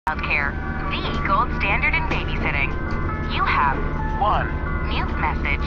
Childcare, the gold standard in babysitting. You have one mute message.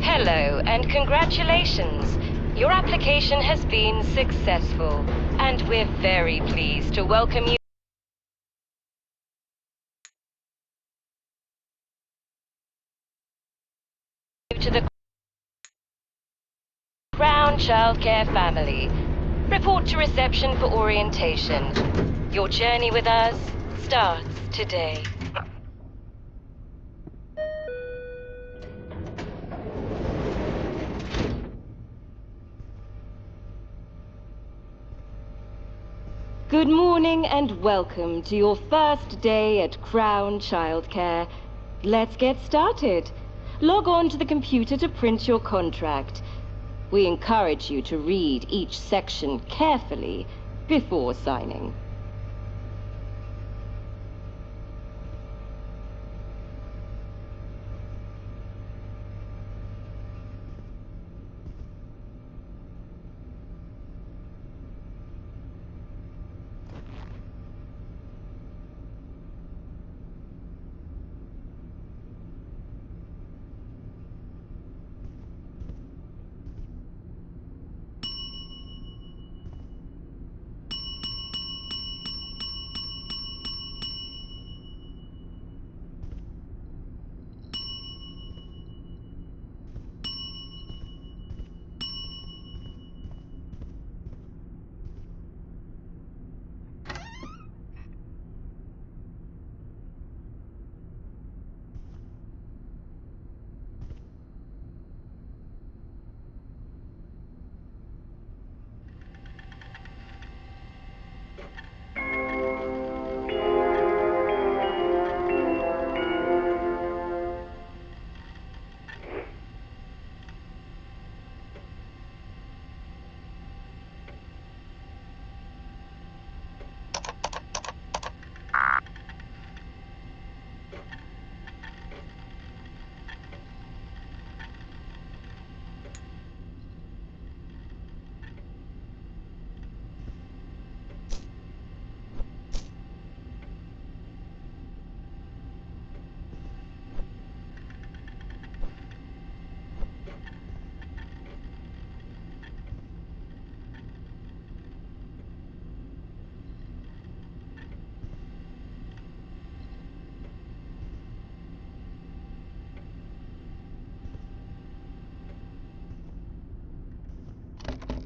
Hello and congratulations. Your application has been successful, and we're very pleased to welcome you to the Crown Childcare family. Report to reception for orientation. Your journey with us starts today. Good morning and welcome to your first day at Crown Childcare. Let's get started. Log on to the computer to print your contract. We encourage you to read each section carefully before signing.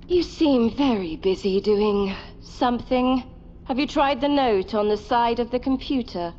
You seem very busy doing something. Have you tried the note on the side of the computer?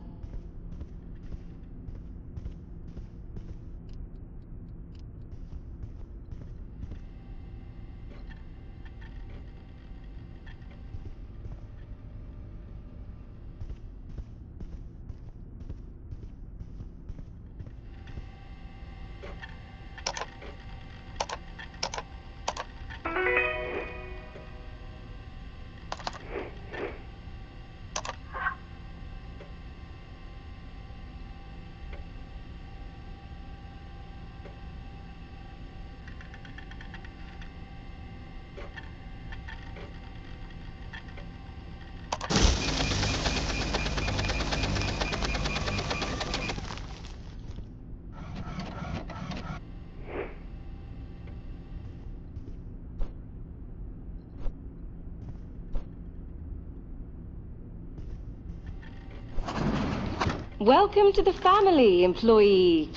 Welcome to the family, employee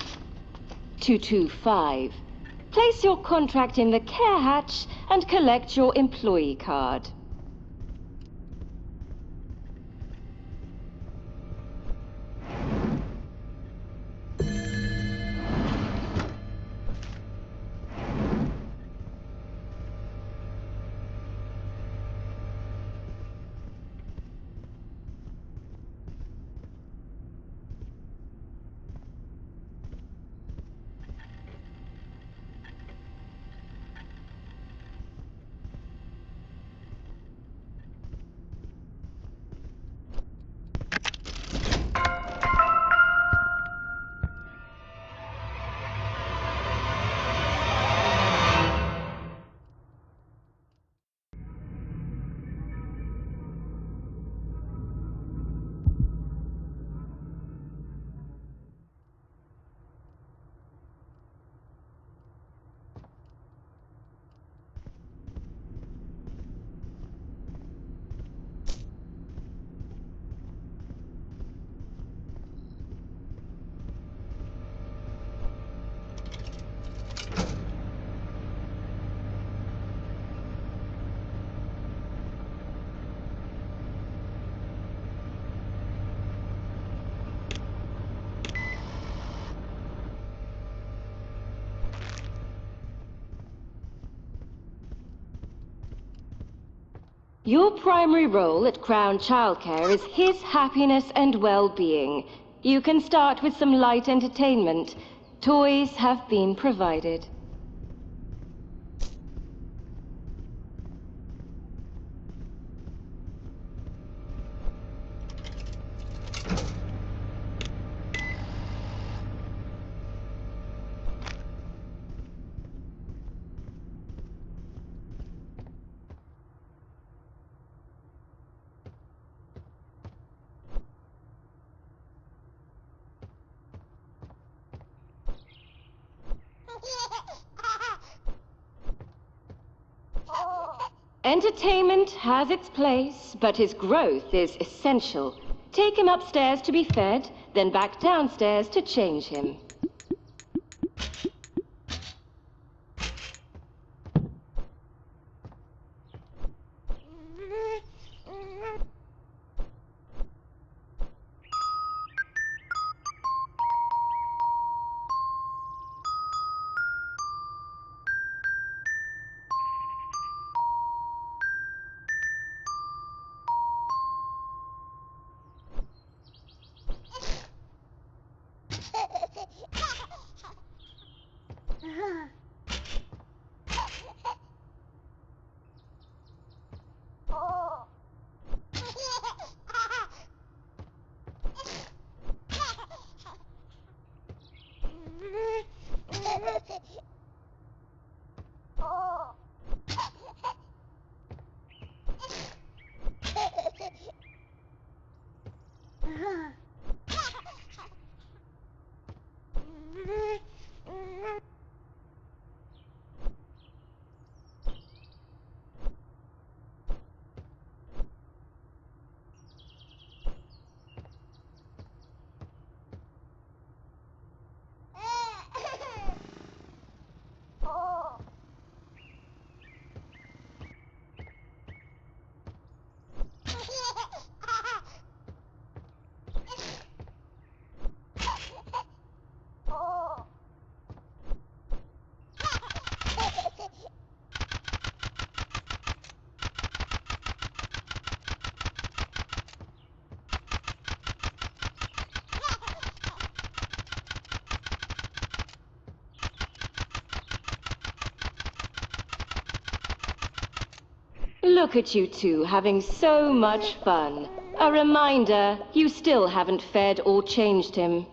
225. Place your contract in the care hatch and collect your employee card. Your primary role at Crown Childcare is his happiness and well-being. You can start with some light entertainment. Toys have been provided. Entertainment has its place, but his growth is essential. Take him upstairs to be fed, then back downstairs to change him. Look at you two having so much fun. A reminder, you still haven't fed or changed him.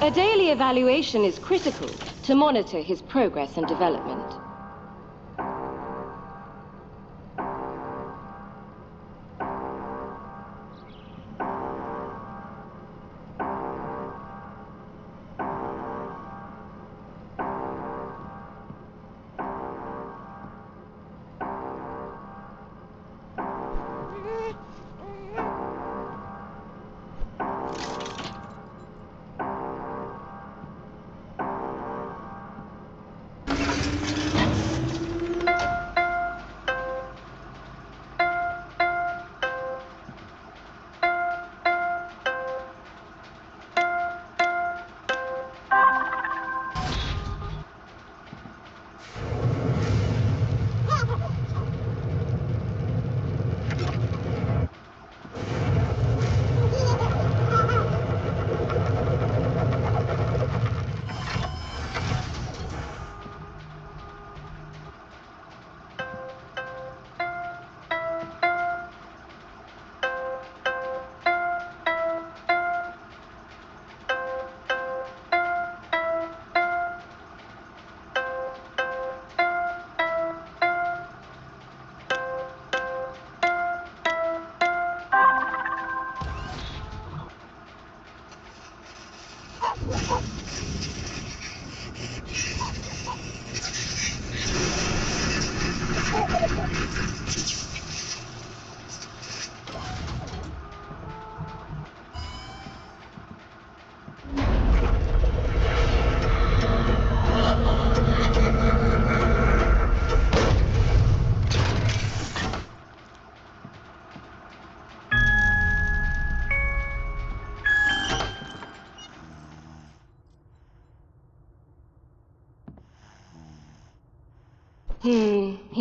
A daily evaluation is critical to monitor his progress and development.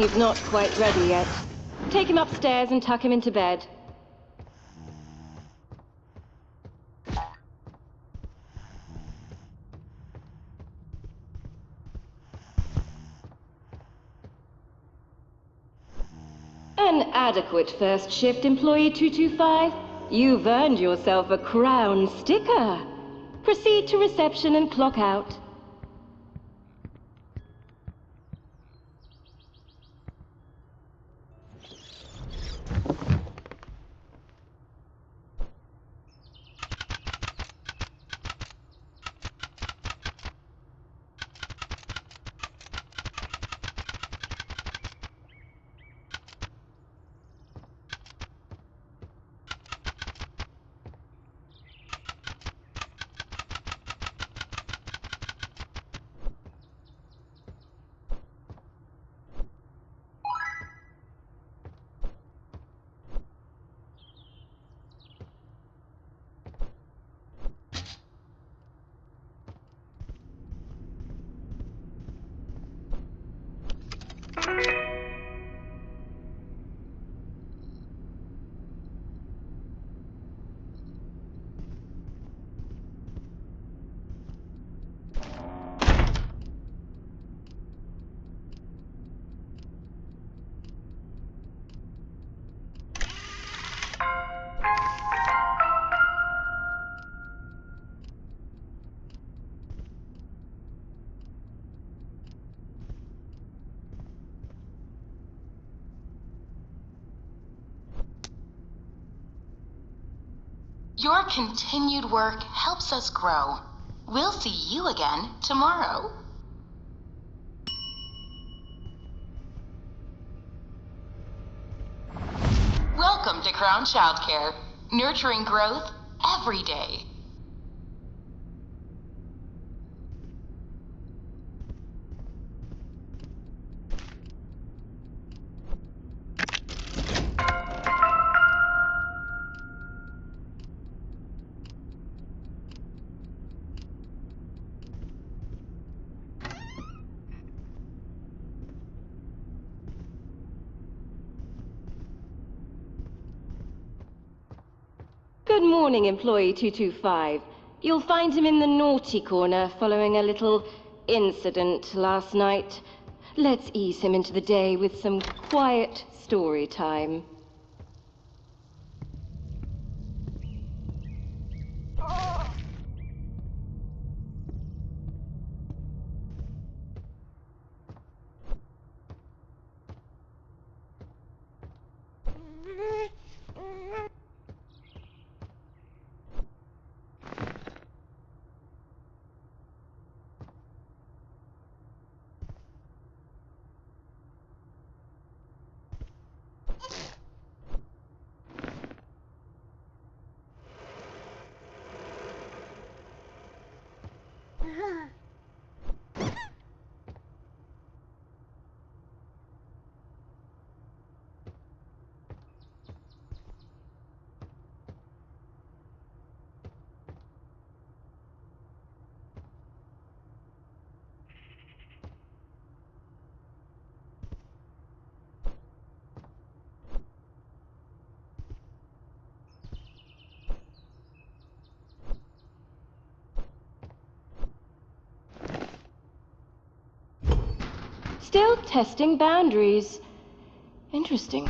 He's not quite ready yet. Take him upstairs and tuck him into bed. An adequate first shift, Employee 225. You've earned yourself a crown sticker. Proceed to reception and clock out. Your continued work helps us grow. We'll see you again tomorrow. Welcome to Crown Childcare, nurturing growth every day. Good morning, Employee 225. You'll find him in the naughty corner following a little incident last night. Let's ease him into the day with some quiet story time. Still testing boundaries. Interesting.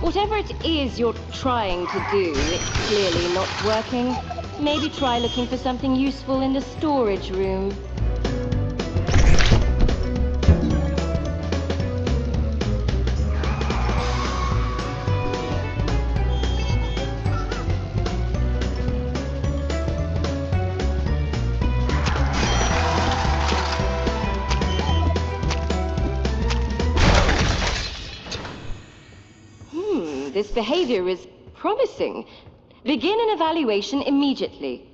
Whatever it is you're trying to do, it's clearly not working. Maybe try looking for something useful in the storage room. This behavior is promising. Begin an evaluation immediately.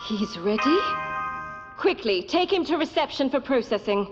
He's ready? Quickly, take him to reception for processing.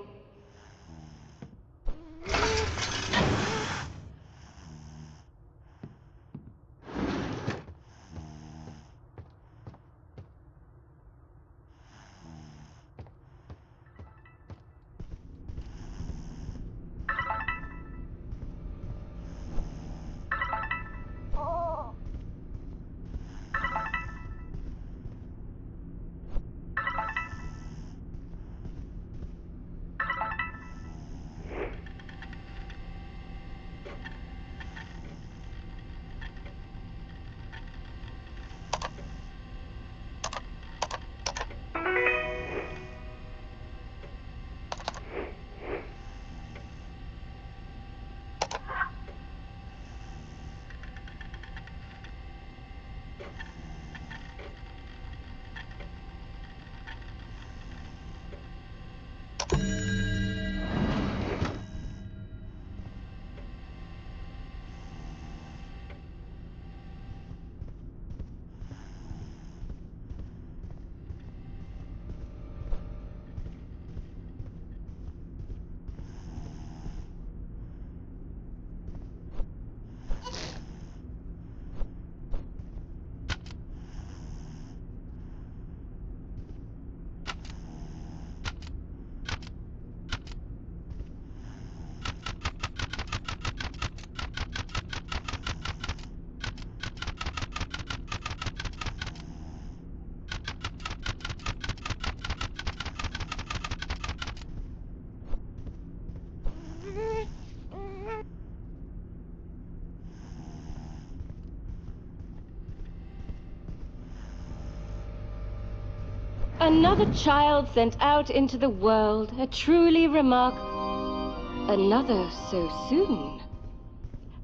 Another child sent out into the world, a truly Another so soon.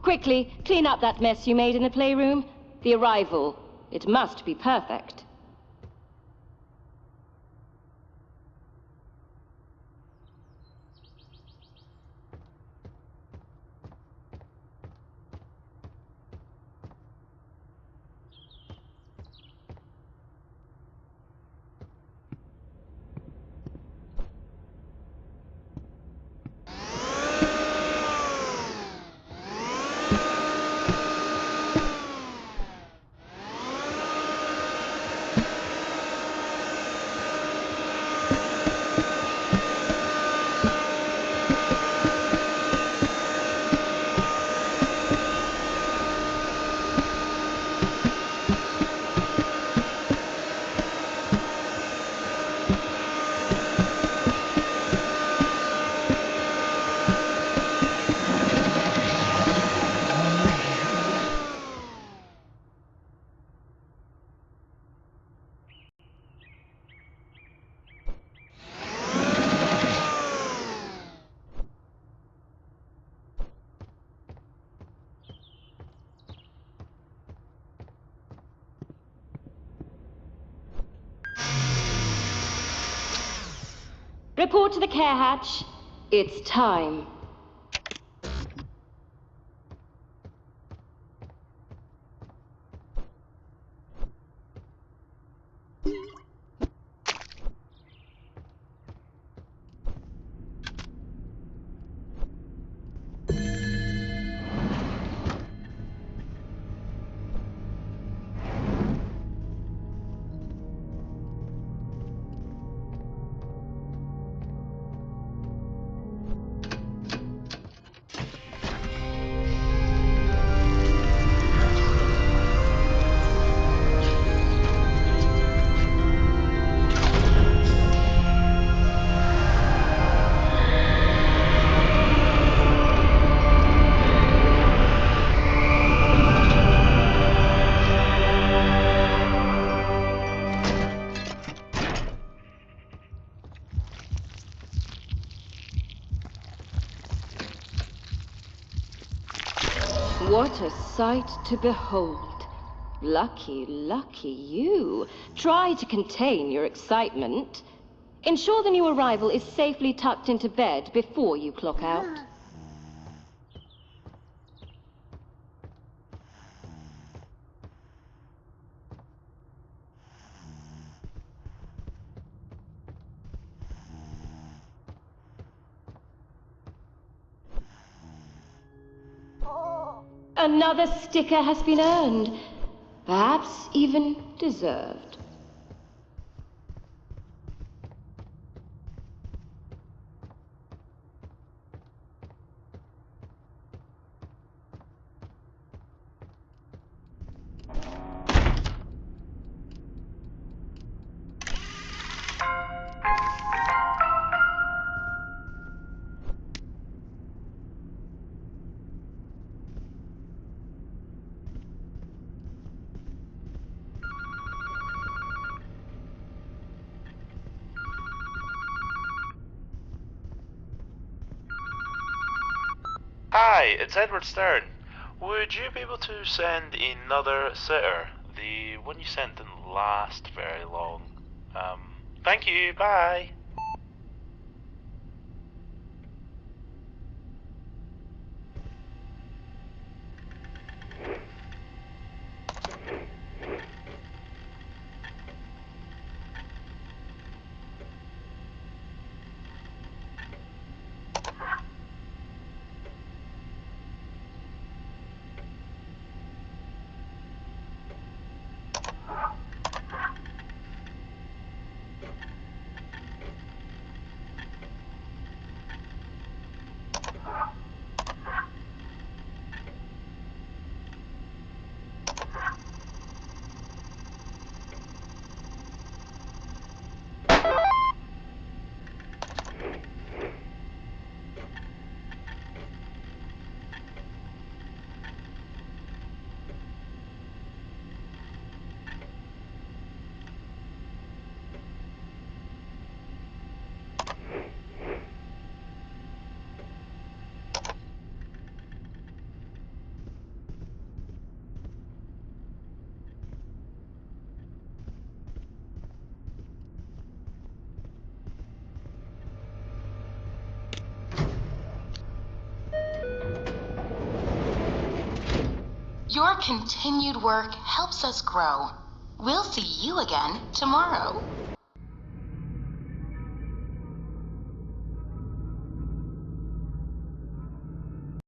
Quickly, clean up that mess you made in the playroom. The arrival. It must be perfect. Report to the care hatch. It's time. What a sight to behold. Lucky, lucky you. Try to contain your excitement. Ensure the new arrival is safely tucked into bed before you clock out. Another sticker has been earned. Perhaps even deserved. Hi, it's Edward Stern. Would you be able to send another sitter? The one you sent didn't last very long. Thank you, bye. Your continued work helps us grow. We'll see you again tomorrow.